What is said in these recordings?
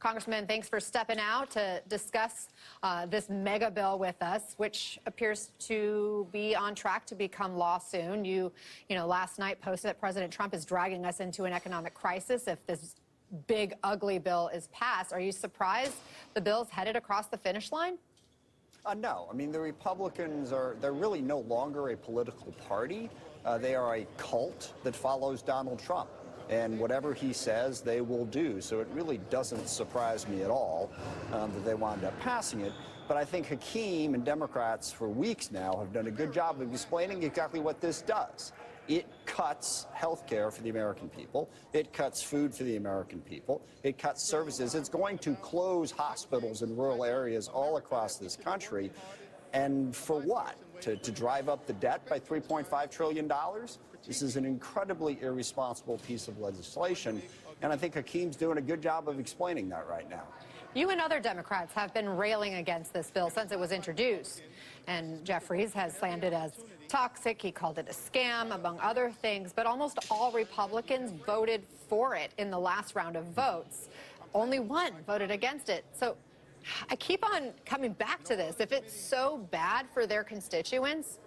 Congressman, thanks for stepping out to discuss this mega bill with us, which appears to be on track to become law soon. You last night posted that President Trump is dragging us into an economic crisis if this big, ugly bill is passed. Are you surprised the bill's headed across the finish line? No. I mean, the Republicans they're really no longer a political party. They are a cult that follows Donald Trump. And whatever he says, they will do. So it really doesn't surprise me at all that they wound up passing it. But I think Hakeem and Democrats for weeks now have done a good job of explaining exactly what this does. It cuts health care for the American people. It cuts food for the American people. It cuts services. It's going to close hospitals in rural areas all across this country. And for what? To drive up the debt by $3.5 trillion? This is an incredibly irresponsible piece of legislation, and I think Hakeem's doing a good job of explaining that right now. You and other Democrats have been railing against this bill since it was introduced, and Jeffries has slammed it as toxic. He called it a scam, among other things, but almost all Republicans voted for it in the last round of votes. Only one voted against it. So I keep on coming back to this. If it's so bad for their constituents,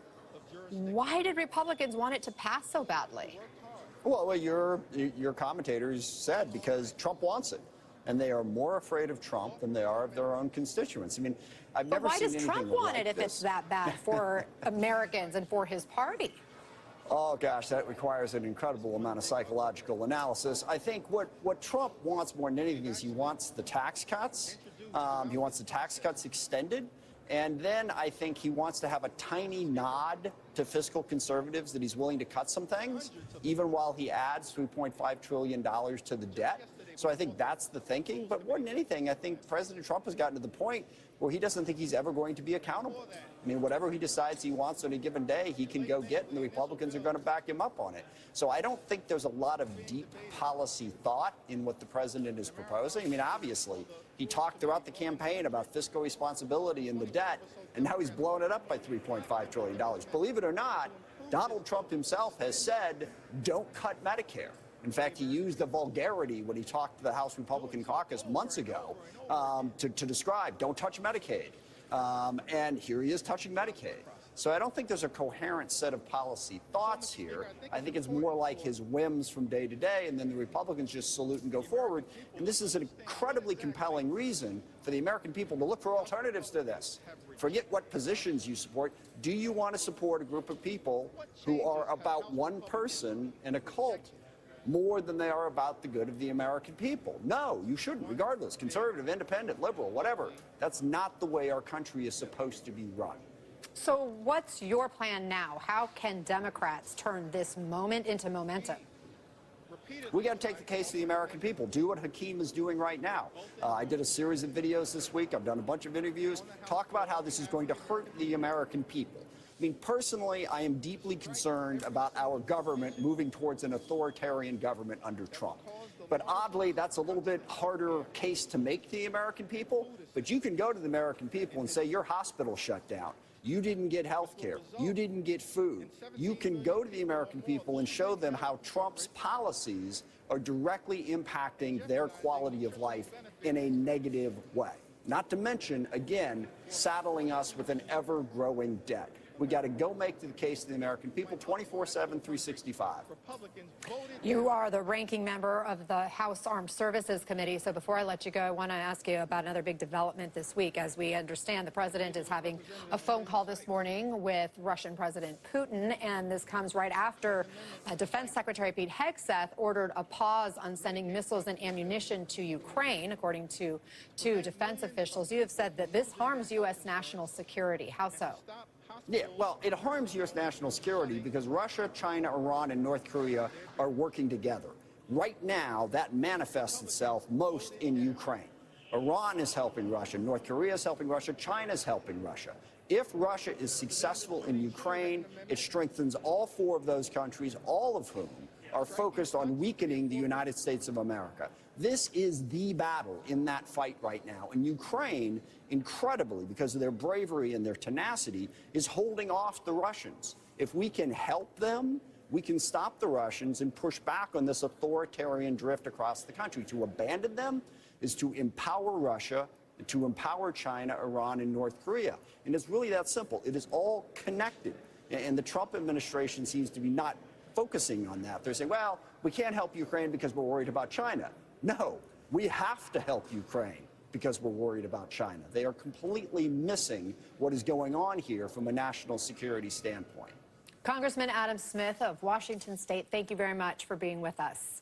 why did Republicans want it to pass so badly? Well, your commentators said because Trump wants it. And they are more afraid of Trump than they are of their own constituents. I mean, I've never seen anything like this. But why does Trump want it if it's that bad for Americans and for his party? Oh, gosh, that requires an incredible amount of psychological analysis. I think what Trump wants more than anything is he wants the tax cuts. He wants the tax cuts extended. And then I think he wants to have a tiny nod to fiscal conservatives that he's willing to cut some things, even while he adds $3.5 trillion to the debt. So I think that's the thinking. But more than anything, I think President Trump has gotten to the point where he doesn't think he's ever going to be accountable. I mean, whatever he decides he wants on a given day, he can go get, and the Republicans are going to back him up on it. So I don't think there's a lot of deep policy thought in what the president is proposing. I mean, obviously, he talked throughout the campaign about fiscal responsibility and the debt, and now he's blown it up by $3.5 trillion. Believe it or not, Donald Trump himself has said, don't cut Medicare. In fact, he used the vulgarity when he talked to the House Republican caucus months ago to describe, don't touch Medicaid. And here he is touching Medicaid. So I don't think there's a coherent set of policy thoughts here. I think it's more like his whims from day to day, and then the Republicans just salute and go forward. And this is an incredibly compelling reason for the American people to look for alternatives to this. Forget what positions you support. Do you want to support a group of people who are about one person in a cult more than they are about the good of the American people? No, you shouldn't, regardless. Conservative, independent, liberal, whatever. That's not the way our country is supposed to be run. So what's your plan now? How can Democrats turn this moment into momentum? We got to take the case to the American people. Do what Hakeem is doing right now. I did a series of videos this week. I've done a bunch of interviews. Talk about how this is going to hurt the American people. I mean, personally, I am deeply concerned about our government moving towards an authoritarian government under Trump. But oddly, that's a little bit harder case to make to the American people. But you can go to the American people and say your hospital shut down. You didn't get health care. You didn't get food. You can go to the American people and show them how Trump's policies are directly impacting their quality of life in a negative way. Not to mention, again, saddling us with an ever-growing debt. We got to go make the case to the American people 24/7, 365. You are the ranking member of the House Armed Services Committee. So before I let you go, I want to ask you about another big development this week. As we understand, the president is having a phone call this morning with Russian President Putin, and this comes right after Defense Secretary Pete Hegseth ordered a pause on sending missiles and ammunition to Ukraine, according to two defense officials. You have said that this harms U.S. national security. How so? Yeah, well, it harms U.S. national security because Russia, China, Iran, and North Korea are working together. Right now, that manifests itself most in Ukraine. Iran is helping Russia. North Korea is helping Russia. China is helping Russia. If Russia is successful in Ukraine, it strengthens all four of those countries, all of whom are focused on weakening the United States of America. This is the battle in that fight right now. And Ukraine, incredibly, because of their bravery and their tenacity, is holding off the Russians. If we can help them, we can stop the Russians and push back on this authoritarian drift across the country. To abandon them, is to empower Russia, to empower China, Iran, and North Korea. And it's really that simple. It is all connected. And the Trump administration seems to be not focusing on that. They're saying, well, we can't help Ukraine because we're worried about China. No, we have to help Ukraine because we're worried about China. They are completely missing what is going on here from a national security standpoint. Congressman Adam Smith of Washington State, thank you very much for being with us.